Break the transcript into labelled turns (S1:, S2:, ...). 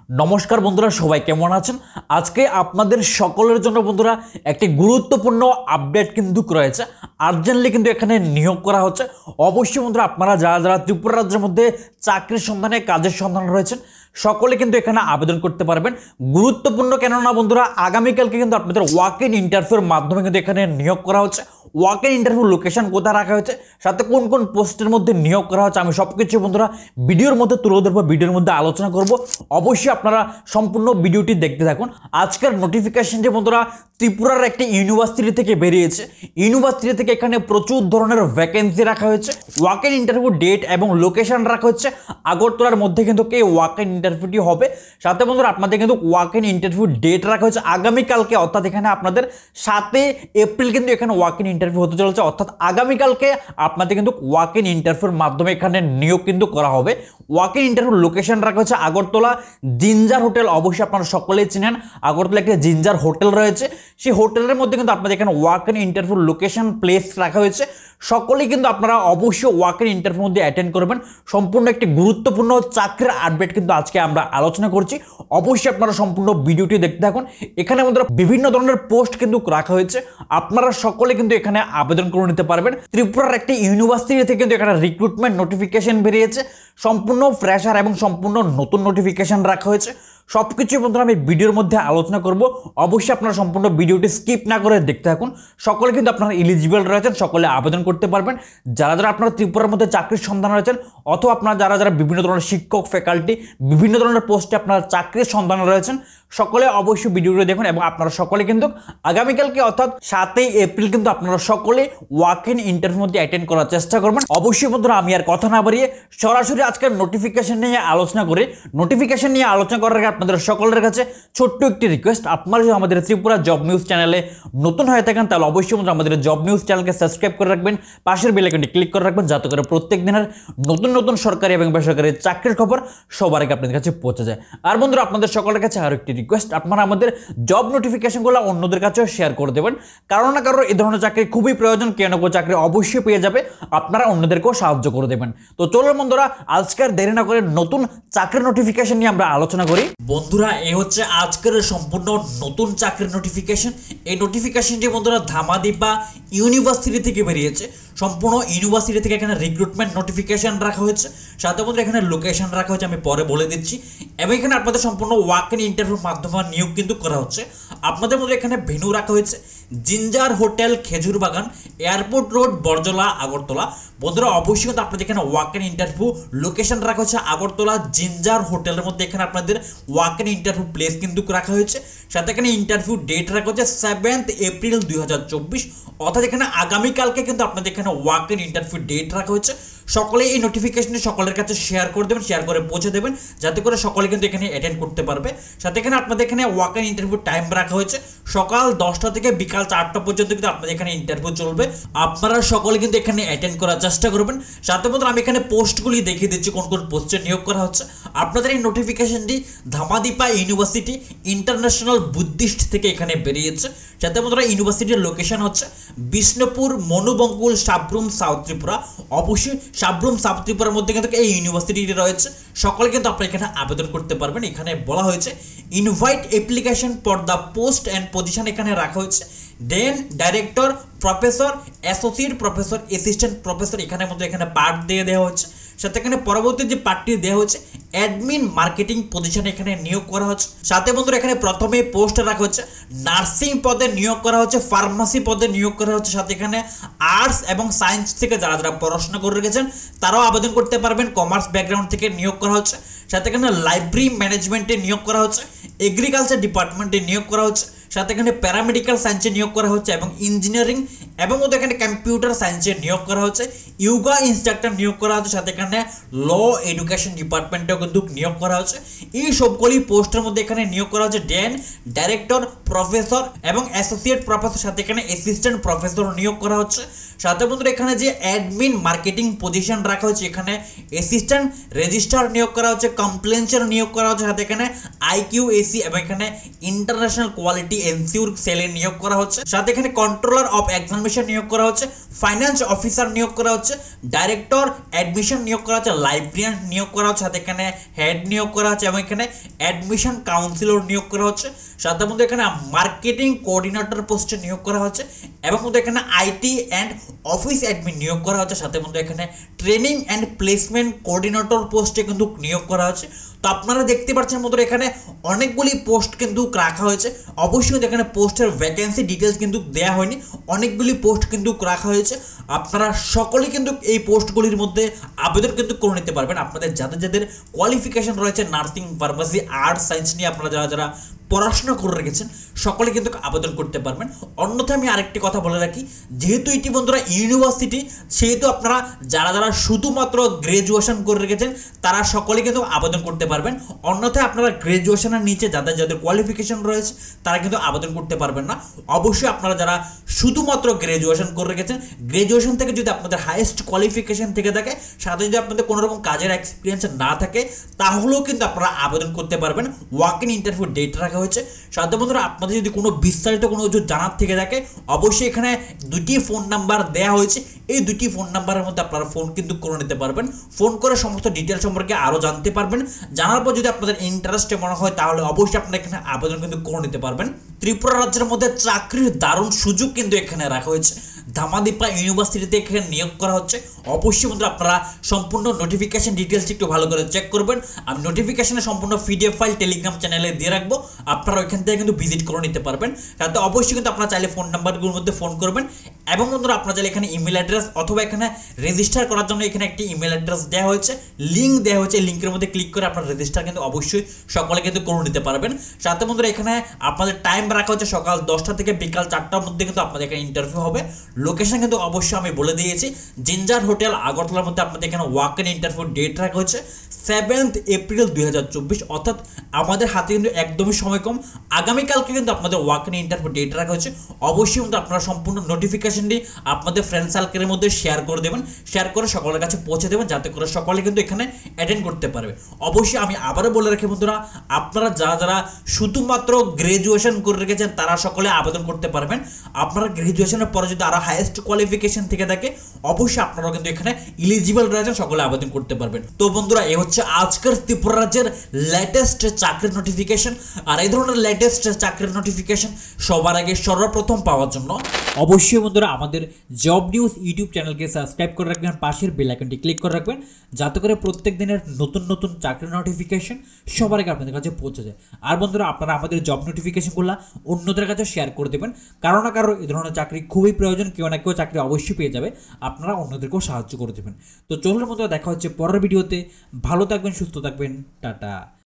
S1: নমস্কার বন্ধুরা, সবাই কেমন আছেন? আজকে আপনাদের সকলের জন্য বন্ধুরা একটি গুরুত্বপূর্ণ আপডেট কিন্তু রয়েছে। আর্জেন্টলি কিন্তু এখানে নিয়োগ করা হচ্ছে। অবশ্যই বন্ধুরা আপনারা যারা যারা ত্রিপুরা রাজ্যের মধ্যে চাকরির সন্ধানে কাজের সন্ধানে রয়েছেন সকলে কিন্তু এখানে আবেদন করতে পারবেন। গুরুত্বপূর্ণ কেননা বন্ধুরা আগামীকালকে কিন্তু আপনাদের ওয়াক ইন ইন্টারভিউর মাধ্যমে কিন্তু এখানে নিয়োগ করা হচ্ছে। ওয়াক ইন ইন্টারভিউ লোকেশন কোথায় রাখা হয়েছে, সাথে কোন কোন পোস্টের মধ্যে নিয়োগ করা হচ্ছে, আমি সব কিছু বন্ধুরা ভিডিওর মধ্যে তুলে ধরবো, ভিডিওর মধ্যে আলোচনা করব। অবশ্যই আপনারা সম্পূর্ণ ভিডিওটি দেখতে থাকুন। আজকের নোটিফিকেশনটি বন্ধুরা ত্রিপুরার একটি ইউনিভার্সিটি থেকে বেরিয়েছে। ইউনিভার্সিটি থেকে এখানে প্রচুর ধরনের ভ্যাকেন্সি রাখা হয়েছে। ওয়াক ইন ইন্টারভিউ ডেট এবং লোকেশন রাখা হচ্ছে আগরতলার মধ্যে কিন্তু এই ওয়াক ইন ইন্টারভিউটি হবে। সাথে বন্ধুরা আপনাদের কিন্তু ওয়াক ইন ইন্টারভিউ ডেট রাখা হয়েছে আগামীকালকে, অর্থাৎ এখানে আপনাদের 7 এপ্রিল কিন্তু এখানে ওয়াক ইন ইন্টারভিউ হতে চলেছে। অর্থাৎ আগামীকালকে আপনাদের কিন্তু ওয়াক ইন ইন্টারভিউর মাধ্যমে এখানে নিয়োগ কিন্তু করা হবে। ওয়াক ইন ইন্টারভিউ লোকেশন রাখা হচ্ছে আগরতলা জিঞ্জার হোটেল। অবশ্যই আপনারা সকলেই চিনেন আগরতলা একটা জিঞ্জার হোটেল রয়েছে, সেই হোটেলের মধ্যে কিন্তু আপনাদের এখানে walk in interview location place রাখা হয়েছে। সকলেই কিন্তু আপনারা অবশ্যই ওয়াক ইন ইন্টারভিউর মধ্যে অ্যাটেন্ড করবেন। সম্পূর্ণ একটি গুরুত্বপূর্ণ চাকরির আপডেট কিন্তু আজকে আমরা আলোচনা করছি। অবশ্যই আপনারা সম্পূর্ণ ভিডিওটি দেখতে থাকুন। এখানে আমাদের বিভিন্ন ধরনের পোস্ট কিন্তু রাখা হয়েছে, আপনারা সকলে কিন্তু এখানে আবেদন করে নিতে পারবেন। ত্রিপুরার একটি ইউনিভার্সিটি থেকে কিন্তু এখানে রিক্রুটমেন্ট নোটিফিকেশন বেরিয়েছে, সম্পূর্ণ ফ্রেশার এবং সম্পূর্ণ নতুন নোটিফিকেশন রাখা হয়েছে। সবকিছু বন্ধুরা আমি ভিডিওর মধ্যে আলোচনা করব। অবশ্যই আপনারা সম্পূর্ণ ভিডিওটি স্কিপ না করে দেখতে থাকুন। সকলে কিন্তু আপনারা এলিজিবল রয়েছেন, সকলে আবেদন করতে পারবেন। যারা যারা আপনারা ত্রিপুরার মধ্যে চাকরির সন্ধান রয়েছেন, অথবা আপনারা যারা যারা বিভিন্ন ধরনের শিক্ষক ফ্যাকাল্টি বিভিন্ন ধরনের পোস্টে আপনারা চাকরির সন্ধান রয়েছেন, সকলে অবশ্যই ভিডিওটি দেখুন। এবং আপনারা সকলে কিন্তু আগামীকালকে অর্থাৎ 7 এপ্রিল কিন্তু আপনারা সকলে ওয়াক ইন ইন্টারভিউর মধ্যে অ্যাটেন্ড করার চেষ্টা করবেন। অবশ্যই বন্ধুরা আমি আর কথা না বাড়িয়ে সরাসরি আজকের নোটিফিকেশন নিয়ে আলোচনা করি। নোটিফিকেশন নিয়ে আলোচনা করার আগে আপনাদের সকলের কাছে ছোট্ট একটি রিকোয়েস্ট, আপনারা যদি আমাদের ত্রিপুরা জব নিউজ চ্যানেলে নতুন হয়ে থাকেন তাহলে অবশ্যই বন্ধুরা আমাদের জব নিউজ চ্যানেলকে সাবস্ক্রাইব করে রাখবেন, পাশের বেল আইকনটি ক্লিক করে রাখবেন, যাতে করে প্রত্যেক দিনের নতুন নতুন সরকারি এবং বেসরকারি চাকরির খবর সবার আগে আপনাদের কাছে পৌঁছে যায়। আর বন্ধুরা আপনাদের সকলের কাছে আরও একটি রিকোয়েস্ট, আপনারা আমাদের জব নোটিফিকেশনগুলো অন্যদের কাছেও শেয়ার করে দেবেন। কারো না কারো এই ধরনের চাকরি খুবই প্রয়োজন, কেউ না কেউ চাকরি অবশ্যই পেয়ে যাবে, আপনারা অন্যদেরকেও সাহায্য করে দেবেন। তো চলো বন্ধুরা আজকের দেরি না করে নতুন চাকরির নোটিফিকেশন নিয়ে আমরা আলোচনা করি। বন্ধুরা এই হচ্ছে আজকের সম্পূর্ণ নতুন চাকরির নোটিফিকেশন। এই নোটিফিকেশনটি বন্ধুরা ধামাদিপা ইউনিভার্সিটি থেকে বেরিয়েছে। সম্পূর্ণ ইউনিভার্সিটি থেকে এখানে রিক্রুটমেন্ট নোটিফিকেশন রাখা হয়েছে, সাথে বন্ধুরা এখানে লোকেশন রাখা হয়েছে, আমি পরে বলে দিচ্ছি। এবং এখানে আপনাদের সম্পূর্ণ ওয়াক ইন ইন্টারভিউর মাধ্যমে নিয়োগ কিন্তু করা হচ্ছে। আপনাদের মধ্যে এখানে ভেন্যু রাখা হয়েছে জিঞ্জার হোটেল, খেজুর বাগান, এয়ারপোর্ট রোড, বরজলা, আগরতলা। বন্ধুরা অবশ্যই কিন্তু আপনাদের এখানে ওয়াক ইন ইন্টারভিউ লোকেশন রাখা হয়েছে আগরতলা জিঞ্জার হোটেলের মধ্যে। এখানে আপনাদের ওয়াক ইন ইন্টারভিউ প্লেস কিন্তু রাখা হয়েছে, সাথে এখানে ইন্টারভিউ ডেট রাখা হচ্ছে 7 এপ্রিল 2024। অর্থাৎ এখানে আগামীকালকে কিন্তু আপনাদের এখানে ওয়াক ইন ইন্টারভিউ ডেট রাখা হয়েছে। সকলে এই নোটিফিকেশনটি সকলের কাছে শেয়ার করে দেবেন, শেয়ার করে পৌঁছে দেবেন, যাতে করে সকলে কিন্তু এখানে অ্যাটেন্ড করতে পারবে। সাথে এখানে আপনাদের এখানে ওয়াক ইন ইন্টারভিউ টাইম রাখা হয়েছে সকাল 10টা থেকে বিকাল 4টা পর্যন্ত কিন্তু আপনাদের এখানে ইন্টারভিউ চলবে। আপনারা সকলে কিন্তু এখানে অ্যাটেন্ড করার চেষ্টা করবেন। সাথে বন্ধুরা আমি এখানে পোস্টগুলি দেখিয়ে দিচ্ছি কোন কোন পোস্টে নিয়োগ করা হচ্ছে। আপনাদের এই নোটিফিকেশনটি ধামাদিপা ইউনিভার্সিটি ইন্টারন্যাশনাল বুদ্ধিস্ট থেকে এখানে বেরিয়েছে। সাথে বন্ধুরা ইউনিভার্সিটির লোকেশন হচ্ছে বিষ্ণুপুর, মনুবঙ্কুল, সাব্রুম, সাউথ ত্রিপুরা। অবশ্যই সাব্রুম সাউথ ত্রিপুরার মধ্যে কিন্তু এই ইউনিভার্সিটিটি রয়েছে। সকলে কিন্তু আপনারা এখানে আবেদন করতে পারবেন। এখানে বলা হয়েছে invite application for the post and position এখানে রাখা হয়েছে। Then director, professor, associate professor, assistant professor এখানের মধ্যে এখানে পার্ট দিয়ে দেওয়া হচ্ছে। সাথে এখানে পরবর্তী যে পার্টটি দেওয়া হচ্ছে অ্যাডমিন মার্কেটিং পজিশনে এখানে নিয়োগ করা হচ্ছে। সাথে বন্ধুরা এখানে প্রথমে পোস্ট রাখা হচ্ছে নার্সিং পদে নিয়োগ করা হচ্ছে, ফার্মাসি পদে নিয়োগ করা হচ্ছে। সাথে এখানে আর্টস এবং সায়েন্স থেকে যারা যারা পড়াশোনা করে রেখেছেন তারাও আবেদন করতে পারবেন, কমার্স ব্যাকগ্রাউন্ড থেকে নিয়োগ করা হচ্ছে। সাথে এখানে লাইব্রেরি ম্যানেজমেন্টে নিয়োগ করা হচ্ছে, এগ্রিকালচার ডিপার্টমেন্টে নিয়োগ করা হচ্ছে। সাথে এখানে প্যারামেডিক্যাল সায়েন্সে নিয়োগ করা হচ্ছে এবং ইঞ্জিনিয়ারিং এবং ওদের এখানে কম্পিউটার সায়েন্সে নিয়োগ করা হচ্ছে, ইয়োগা ইনস্ট্রাক্টর নিয়োগ করা হচ্ছে। সাথে এখানে ল এডুকেশন ডিপার্টমেন্টেও কিন্তু নিয়োগ করা হচ্ছে। এই সবগুলি পোস্টের মধ্যে এখানে নিয়োগ করা হচ্ছে ডেন ডাইরেক্টর, প্রফেসর এবং অ্যাসোসিয়েট প্রফেসর, সাথে এখানে অ্যাসিস্ট্যান্ট প্রফেসর নিয়োগ করা হচ্ছে। সাথে বন্ধুরা এখানে যে অ্যাডমিন মার্কেটিং পজিশন রাখা হয়েছে, এখানে অ্যাসিস্ট্যান্ট রেজিস্ট্রার নিয়োগ করা হচ্ছে, কমপ্লেন্সার নিয়োগ করা হচ্ছে, সাথে এখানে IQAC এবং এখানে ইন্টারন্যাশনাল কোয়ালিটি এনসিওর সেলে নিয়োগ করা হচ্ছে, সাথে এখানে কন্ট্রোলার অফ এক্সামিনেশন নিয়োগ করা হচ্ছে, ফাইন্যান্স অফিসার নিয়োগ করা হচ্ছে, ডাইরেক্টর অ্যাডমিশন নিয়োগ করা হচ্ছে, লাইব্রেরিয়ান নিয়োগ করা হচ্ছে, সাথে এখানে হেড নিয়োগ করা হচ্ছে এবং এখানে অ্যাডমিশন কাউন্সিলর নিয়োগ করা হচ্ছে, সাথে মধ্যে এখানে মার্কেটিং কোঅর্ডিনেটর পোস্টে নিয়োগ করা হচ্ছে এবং মধ্যে এখানে IT অ্যান্ড অফিস অ্যাডমিন নিয়োগ করা হচ্ছে, সাথে মধ্যে এখানে ট্রেনিং অ্যান্ড প্লেসমেন্ট কোঅর্ডিনেটর পোস্টে কিন্তু নিয়োগ করা হচ্ছে। তো আপনারা দেখতে পাচ্ছেন বন্ধুরা এখানে অনেকগুলি পোস্ট কিন্তু রাখা হয়েছে। অবশ্যই এখানে পোস্টের ভ্যাকেন্সি ডিটেলস কিন্তু দেওয়া হয়নি, অনেকগুলি পোস্ট কিন্তু রাখা হয়েছে। আপনারা সকলেই কিন্তু এই পোস্টগুলির মধ্যে আবেদন কিন্তু করে নিতে পারবেন। আপনাদের যাদের যাদের কোয়ালিফিকেশন রয়েছে নার্সিং, ফার্মাসি, আর্টস, সায়েন্স নিয়ে আপনারা যারা যারা পড়াশোনা করে রেখেছেন সকলে কিন্তু আবেদন করতে পারবেন। অন্যথায় আমি আরেকটি কথা বলে রাখি, যেহেতু এটি বন্ধুরা ইউনিভার্সিটি, সেহেতু আপনারা যারা যারা শুধুমাত্র গ্র্যাজুয়েশন করে রেখেছেন তারা সকলে কিন্তু আবেদন করতে পারবেন। অন্যথায় আপনারা গ্র্যাজুয়েশনের নিচে যাদের যাদের কোয়ালিফিকেশন রয়েছে তারা কিন্তু আবেদন করতে পারবেন না। অবশ্যই আপনারা যারা শুধুমাত্র গ্র্যাজুয়েশন করে রেখেছেন, গ্র্যাজুয়েশন থেকে যদি আপনাদের হাইয়েস্ট কোয়ালিফিকেশন থেকে থাকে, সাথে যদি আপনাদের কোনো রকম কাজের এক্সপিরিয়েন্স না থাকে, তাহলেও কিন্তু আপনারা আবেদন করতে পারবেন। ওয়াক ইন ইন্টারভিউ ডেট রাখা হয়েছে। সাথে বন্ধুরা আপনাদের যদি কোনো বিস্তারিত কোনো কিছু জানার থেকে থাকে, অবশ্যই এখানে দুটি ফোন নাম্বার দেওয়া হয়েছে। এই দুটি ফোন নাম্বারের মধ্যে আপনারা ফোন কিন্তু করে নিতে পারবেন। ফোন করে সমস্ত ডিটেল সম্পর্কে আরও জানতে পারবেন। জানার পর যদি আপনাদের ইন্টারেস্টে মনে হয় তাহলে অবশ্যই আপনারা এখানে আবেদন কিন্তু করে নিতে পারবেন। ত্রিপুরা রাজ্যের মধ্যে চাকরির দারুণ সুযোগ কিন্তু এখানে রাখা হয়েছে। ধামাদিপা ইউনিভার্সিটিতে এখানে নিয়োগ করা হচ্ছে। অবশ্যই বন্ধুরা আপনারা সম্পূর্ণ নোটিফিকেশন ডিটেলস একটু ভালো করে চেক করবেন। আমি নোটিফিকেশনে সম্পূর্ণ PDF ফাইল টেলিগ্রাম চ্যানেলে দিয়ে রাখবো, আপনারা ওইখান থেকে কিন্তু ভিজিট করে নিতে পারবেন। তাতে অবশ্যই কিন্তু আপনারা চাইলে ফোন নাম্বারগুলোর মধ্যে ফোন করবেন এবং বন্ধুরা আপনারা চাইলে এখানে ইমেল অ্যাড্রেস অথবা এখানে রেজিস্টার করার জন্য এখানে একটি ইমেল অ্যাড্রেস দেওয়া হয়েছে, লিঙ্ক দেওয়া হয়েছে। লিঙ্কের মধ্যে ক্লিক করে আপনারা রেজিস্টার কিন্তু অবশ্যই সকলে কিন্তু করে নিতে পারবেন। সাথে বন্ধুরা এখানে আপনাদের টাইম রাখা হচ্ছে সকাল 10টা থেকে বিকাল 4টার মধ্যে কিন্তু আপনাদের এখানে ইন্টারভিউ হবে। লোকেশন কিন্তু অবশ্যই আমি বলে দিয়েছি, জিঞ্জার হোটেল আগরতলার মধ্যে আপনাদের এখানে ওয়াক ইন ইন্টারভিউ ডেট রাখা হয়েছে 7 এপ্রিল 2024, অর্থাৎ আমাদের হাতে কিন্তু একদমই সময় কম। আগামীকালকে কিন্তু আপনাদের ওয়াক ইন ইন্টারভিউ ডেট রাখা হয়েছে। অবশ্যই কিন্তু আপনারা সম্পূর্ণ নোটিফিকেশনটি আপনাদের ফ্রেন্ড সার্কেলের মধ্যে শেয়ার করে দেবেন, শেয়ার করে সকলের কাছে পৌঁছে দেবেন, যাতে করে সকলে কিন্তু এখানে অ্যাটেন্ড করতে পারবে। অবশ্যই আমি আবারও বলে রাখি বন্ধুরা, আপনারা যারা যারা শুধুমাত্র গ্র্যাজুয়েশন করে রেখেছেন তারা সকলে আবেদন করতে পারবেন। আপনারা গ্র্যাজুয়েশনের পরে যদি আরও হাইয়েস্ট কোয়ালিফিকেশন থেকে থাকে, অবশ্যই আপনারাও কিন্তু এখানে ইলিজিবল রয়েছেন, সকলে আবেদন করতে পারবেন। তো বন্ধুরা এই হচ্ছে আজকের ত্রিপুরা রাজ্যের লেটেস্ট চাকরির নোটিফিকেশন। আর এই ধরনের লেটেস্ট চাকরির নোটিফিকেশন সবার আগে সর্বপ্রথম পাওয়ার জন্য অবশ্যই বন্ধুরা আমাদের জব নিউজ ইউটিউব চ্যানেলকে সাবস্ক্রাইব করে রাখবেন, পাশের বেল আইকনটি ক্লিক করে রাখবেন, যাতে করে প্রত্যেক দিনের নতুন নতুন চাকরির নোটিফিকেশন সবার আগে আপনাদের কাছে পৌঁছে যায়। আর বন্ধুরা আপনারা আমাদের জব নোটিফিকেশনগুলো অন্যদের কাছে শেয়ার করে দেবেন, কারো না কারো এই ধরনের চাকরি খুবই প্রয়োজন, কেউ না কেউ চাকরি অবশ্যই পেয়ে যাবে, আপনারা অন্যদেরকেও সাহায্য করে দেবেন। তো চলুন বন্ধুরা দেখা হচ্ছে পরের ভিডিওতে। ভালো থাকবেন, সুস্থ থাকবেন, টাটা।